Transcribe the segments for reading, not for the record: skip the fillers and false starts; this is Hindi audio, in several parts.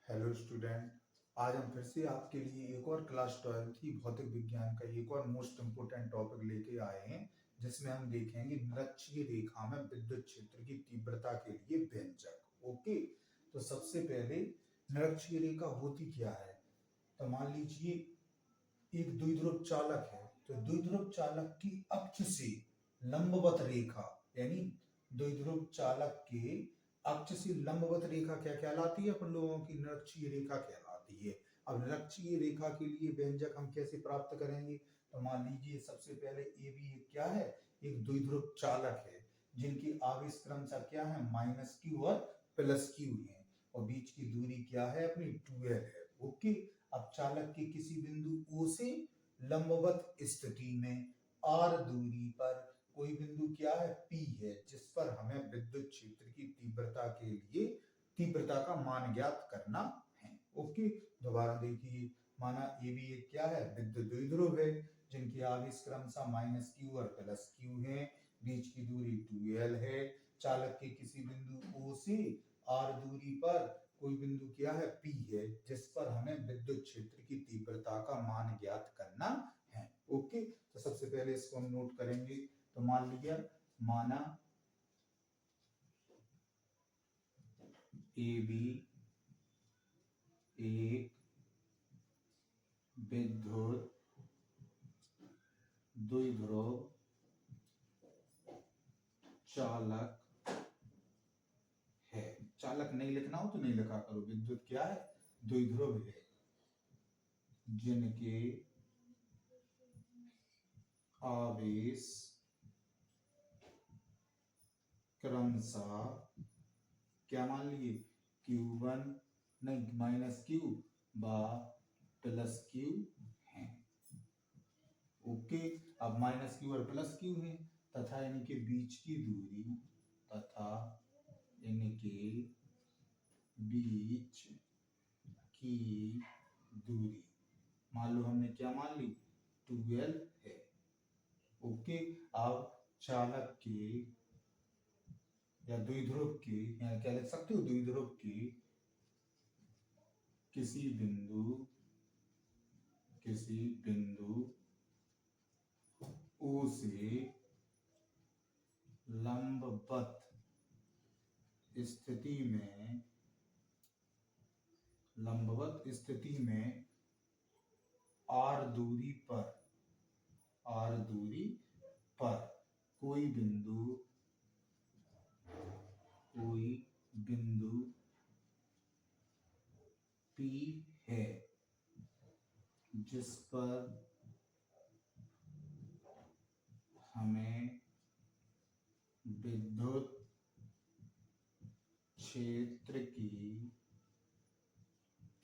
Hello student. आज हम फिर से आपके लिए एक और क्लास 12 की भौतिक विज्ञान का एक और मोस्ट इम्पोर्टेंट टॉपिक लेके आए हैं, जिसमें हम देखेंगे निरक्षीय रेखा में विद्युत क्षेत्र की तीव्रता के लिए व्यंजक। ओके, तो सबसे पहले निरक्षीय रेखा होती क्या है। तो मान लीजिए एक द्विध्रुव चालक है, तो द्विध्रुव चालक की अक्ष से लंबवत रेखा, यानी द्विध्रुव चालक के अक्ष से लंबवत रेखा क्या कहलाती है, अपन लोगों की निरक्षीय रेखा कहलाती है। अब निरक्षीय रेखा के लिए व्यंजक हम कैसे प्राप्त करेंगे। तो मान लीजिए सबसे पहले ए बी क्या है, एक द्विध्रुव चालक है जिनकी आवेश क्रमशः क्या है, -q और +q है, और बीच की दूरी क्या है, अपनी 2l है। ओके, अब चालक के किसी बिंदु O से लंबवत स्थिति में r दूरी पर कोई बिंदु क्या है, P है, जिस पर हमें विद्युत क्षेत्र की तीव्रता के लिए तीव्रता का मान ज्ञात करना है। ओके, दोबारा देखिए, माना ए भी एक क्या है, विद्युत द्विध्रुव है जिनकी आवेश क्रमशः -q और +q है, बीच की दूरी 2l है। चालक के किसी बिंदु O से r दूरी पर कोई बिंदु क्या है, P है, जिस पर हमें विद्युत क्षेत्र की तीव्रता का मान ज्ञात करना है। ओके, तो सबसे पहले इसको हम नोट करेंगे। तो मान लिया, माना ए बी एक विद्युत द्विध्रुव चालक है। चालक नहीं लिखना हो तो नहीं लिखा करो, विद्युत क्या है, द्विध्रुव है, जिनके आवेश क्रमशः क्या मान लिए, Q1 नहीं -q बा +q है। ओके, अब -q और +q है तथा इनके बीच की दूरी मान लो हमने क्या मान ली, 2l है। ओके, अब चालक के या द्विध्रुव के, यहाँ क्या लिख सकते हो, द्विध्रुव के किसी बिंदु O से लंबवत स्थिति में r दूरी पर कोई बिंदु P है, जिस पर हमें विद्युत क्षेत्र की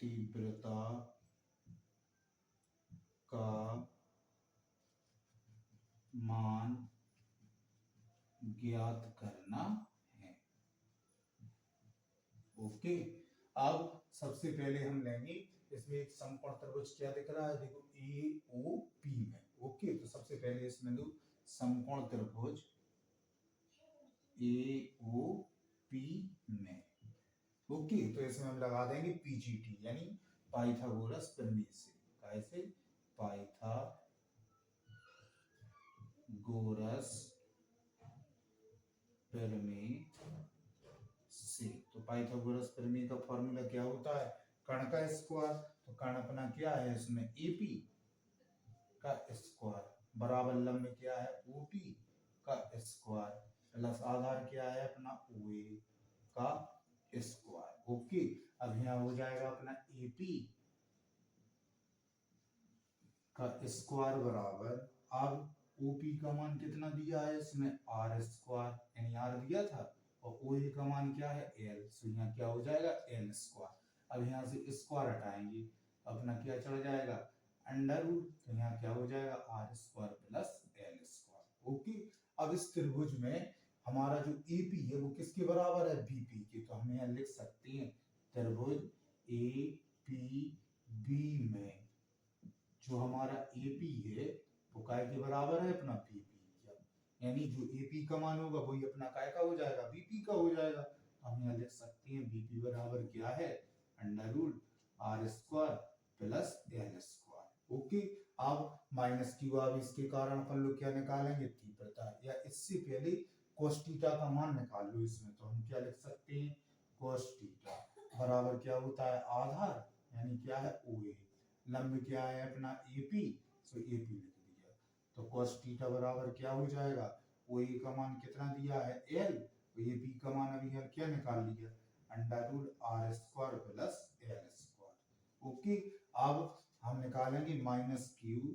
तीव्रता का मान ज्ञात करना है। ओके, अब सबसे पहले हम लेंगे, इसमें एक समकोण त्रिभुज क्या दिख रहा है, देखो AOP में। ओके, तो सबसे पहले इसमें दो समकोण त्रिभुज AOP में। ओके, तो इसमें हम लगा देंगे PGT यानी पाइथागोरस प्रमेय से। कैसे, पाइथागोरस प्रमेय से। तो पाइथागोरस प्रमेय का फॉर्मूला क्या होता है, कर्ण का स्क्वायर। तो कर्ण अपना क्या है, इसमें AP का स्क्वायर बराबर लंब क्या है, OP का स्क्वायर प्लस आधार क्या है अपना OA का स्क्वायर। ओके, अब यहाँ हो जाएगा अपना AP का स्क्वायर बराबर, अब OP का मान कितना दिया है इसमें, R स्क्वायर, यानी R दिया था, और OA का मान क्या है, L। सो यहाँ क्या हो जाएगा, L स्क्वायर। अब यहाँ से स्क्वायर हटाएंगे, अपना क्या चढ़ जाएगा, अंडर रूट, तो यहाँ क्या हो जाएगा, R square plus L square. Okay, अब इस त्रिभुज में हमारा जो AP है वो किसके बराबर है, BP के। तो हम यहाँ लिख सकते हैं त्रिभुज APB में जो हमारा AP है वो काय के बराबर है, अपना BP का, यानी जो AP का मान होगा वही अपना काय का हो जाएगा, BP का हो जाएगा। हम यहाँ लिख सकते हैं BP बराबर क्या है, under root R square plus L square. Okay, अब माइनस क्यू, अब इसके कारण अपन लोग क्या निकालेंगे, तीव्रता, या इससे पहले cos थीटा का मान निकाल लो इसमें, तो हम क्या लिख सकते हैं, cos थीटा बराबर क्या होता है, आधार यानी क्या है OA, लंब क्या है अपना AP, तो AP लिख दिया, तो cos थीटा बराबर क्या हो जाएगा, OA का मान कितना दिया है L, तो AP का मान अभी L क्या निकाल लिया, under root R square plus L square. Okay, अब हम निकालेंगे माइनस क्यू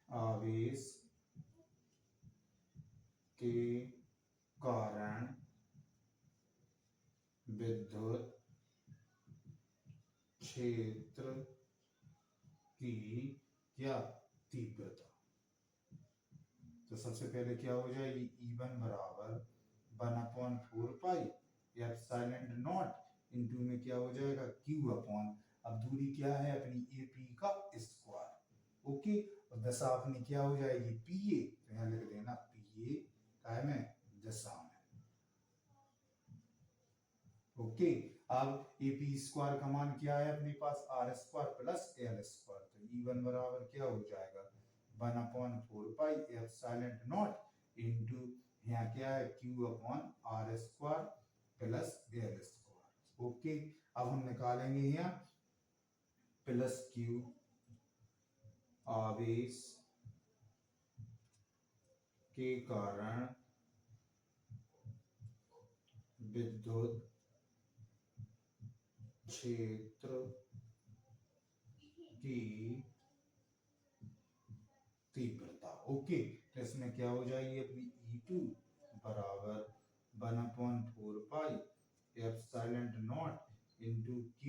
आवेश के कारण विद्युत क्षेत्र की क्या तीव्रता। तो सबसे पहले क्या हो जाएगी, E1 बराबर 1/4 पाई एप्सिलॉन नॉट इनटू में क्या हो जाएगा Q अपॉन, अब दूरी क्या है अपनी AP का स्क्वायर। ओके, और दशा अपनी क्या हो जाएगी PA, तो यहाँ लिख देना PA काय में दशा में। ओके, अब AP स्क्वायर का मान क्या है अपने पास, R square plus L square, तो E1 बराबर क्या हो जाएगा 1/4 पाई एप्सिलॉन नॉट इनटू यहाँ क्या है Q upon R square plus L square. Okay, अब हम निकालेंगे यहाँ प्लस Q आवेश के कारण विद्युत क्षेत्र की तीव्रता। ओके, तो इसमें क्या हो जाएगी अपनी E2 बराबर 1/4 pi epsilon naught into Q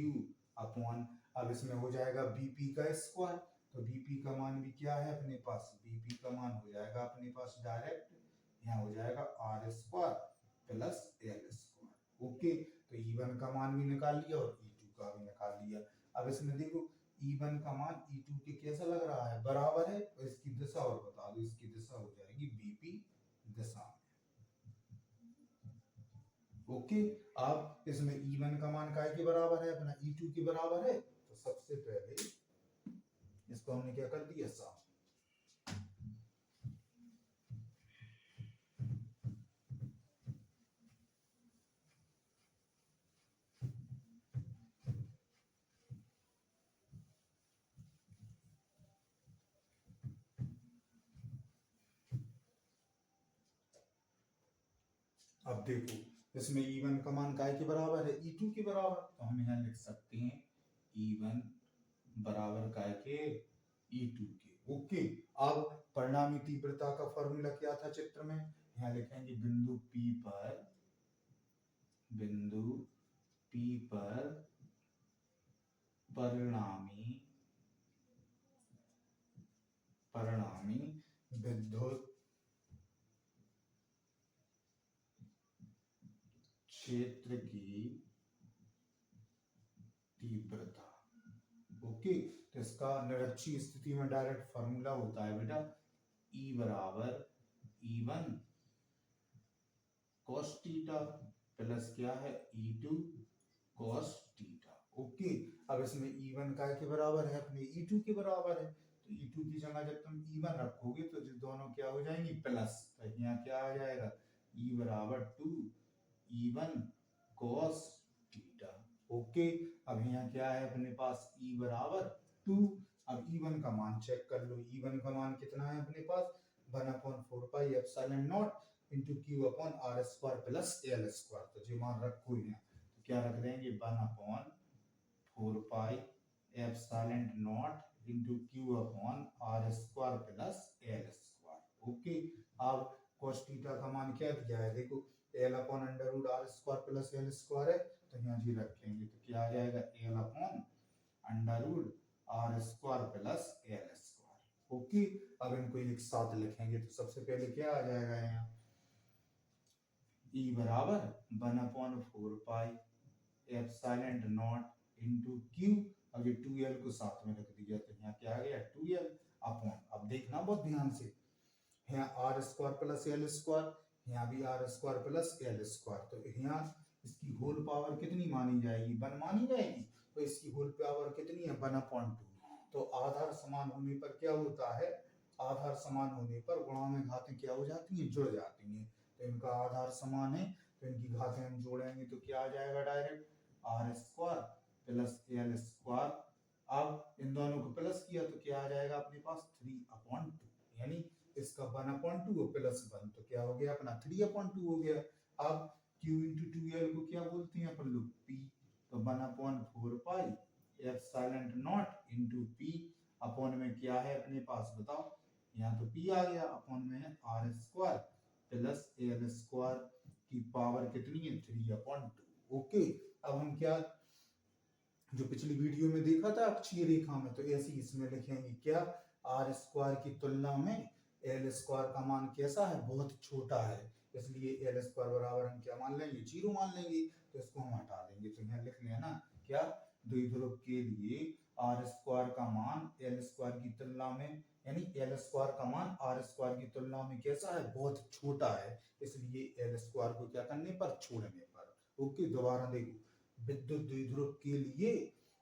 upon, अब इसमें हो जाएगा BP का स्क्वायर, तो BP का मान भी क्या है अपने पास, BP का मान हो जाएगा अपने पास डायरेक्ट, यहाँ हो जाएगा R square plus L square. Okay, तो E1 का मान भी निकाल लिया और E2 का भी निकाल लिया। अब इसमें देखो E1 का मान E2 के कैसा लग रहा है, बराबर है, और इसकी दिशा और बता दो, इसकी दिशा हो जाएगी BP दिशा में। ओके, अब इसमें E1 का मान काय के बराबर है अपना E2 के बराबर है, तो सबसे पहले इसको हमने क्या कर दिया साफ। अब देखो इसमें E1 का मान काय के बराबर है, E2 के बराबर, तो हम यहाँ लिख सकते हैं E1 बराबर काय के E2 के। ओके, अब परिणामी तीव्रता का फॉर्मूला क्या था चित्र में, यहाँ लिखेंगे बिंदु P पर परिणामी विद्युत क्षेत्र की तीव्रता। ओके, तो इसका निरक्षीय स्थिति में डायरेक्ट फॉर्मूला होता है बेटा E बराबर E1 cos थीटा प्लस क्या है E2 cos थीटा। ओके, अब इसमें E1 काय के बराबर है अपने E2 के बराबर है, तो E2 की जगह जब तुम E1 रखोगे तो जो दोनों क्या हो जाएंगी प्लस, तो यहाँ क्या आ जाएगा E बराबर 2 E1 cos थीटा। ओके, अब यहाँ क्या है अपने पास E बराबर 2, अब E1 का मान चेक कर लो, E1 का मान कितना है अपने पास 1/4 pi epsilon naught into Q upon R square plus L square, तो जो मान रखो यहाँ, तो क्या रख देंगे 1/4 pi epsilon naught into Q upon R square plus L square. Okay, अब cos थीटा का मान क्या दिया है, देखो L upon under root R square plus L square है, तो यहाँ जी रखेंगे तो क्या आ जाएगा L upon under root R square plus L square. Okay, अब इनको एक साथ लिखेंगे तो सबसे पहले क्या आ जाएगा यहाँ E बराबर 1/4 pi epsilon naught into Q, अब ये 2L को साथ में रख दिया तो यहाँ क्या आ गया 2L अपॉन, अब देखना बहुत ध्यान से, यहाँ R square plus L square, यहाँ भी R square plus L square, तो यहाँ इसकी होल पावर कितनी मानी जाएगी, 1 मानी जाएगी। तो इसकी होल पावर कितनी है, 1/2। तो आधार समान होने पर क्या होता है, आधार समान होने पर गुणा में घातें क्या हो जाती हैं, जुड़ जाती हैं। तो इनका आधार समान है तो इनकी घातें हम जोड़ेंगे तो क्या आ जाएगा, डायरेक्ट r² प्लस l²। अब इन दोनों को प्लस किया तो क्या आ जाएगा अपने पास, 3/2, यानी इसका 1/2 और प्लस 1 तो क्या हो गया अपना 3/2 हो गया। अब q इंटू 2l को क्या बोलते हैं अपन लोग, p। तो 1/4 pi epsilon not into p upon में क्या है अपने पास बताओ, यहाँ तो p आ गया, अपॉन में है r² प्लस l² की पावर कितनी है, 3/2। ओके, अब हम क्या जो पिछली वीडियो में देखा था अक्षीय रेखा में, तो ऐसे इसमें लिखेंगे क्या, r² की तुलना में l² का मान कैसा है, बहुत छोटा है, इसलिए l² बराबर हम क्या मान लेंगे, 0 मान लेंगे। तो इसको हम हटा देंगे, तो यहाँ लिख लेना क्या, द्विध्रुव के लिए r² का मान l² की तुलना में, यानी l² का मान r² की तुलना में कैसा है, बहुत छोटा है, इसलिए l² को क्या करने पर, छोड़ने पर। ओके, दोबारा देखो, विद्युत द्विध्रुव के लिए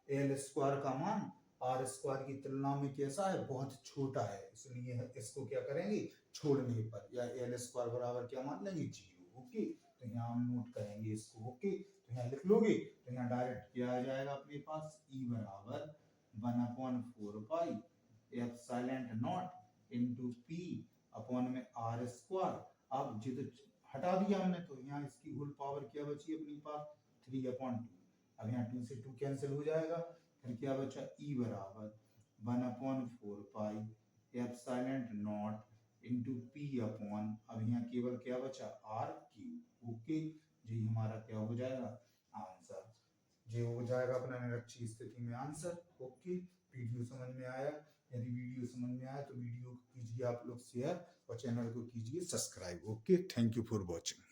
l² का मान r² की तुलना में कैसा है, बहुत छोटा है, इसलिए इसको क्या करेंगे, छोड़ने पर, या l² बराबर क्या मान लेंगे, 0। ओके, तो यहाँ हम नोट करेंगे इसको। ओके, तो यहाँ लिख लोगे तो यहाँ डायरेक्ट क्या आ जाएगा अपने पास, E बराबर 1/4 pi epsilon not into p upon में r²। अब जिधर हटा दिया हमने तो यहाँ इसकी होल पावर क्या बची अपने पास, 3/2। अब यहाँ 2 से 2 कैंसिल हो जाएगा, फिर क्या बचा, E बराबर 1/4 pi epsilon not into p upon, अब यहाँ केवल क्या बचा, r³। ओके, यही हमारा क्या हो जाएगा, आंसर। ये हो जाएगा अपना निरक्षीय स्थिति में आंसर। ओके, वीडियो समझ में आया, यदि वीडियो समझ में आया तो वीडियो को कीजिए आप लोग शेयर और चैनल को कीजिए subscribe. Okay, thank you for watching.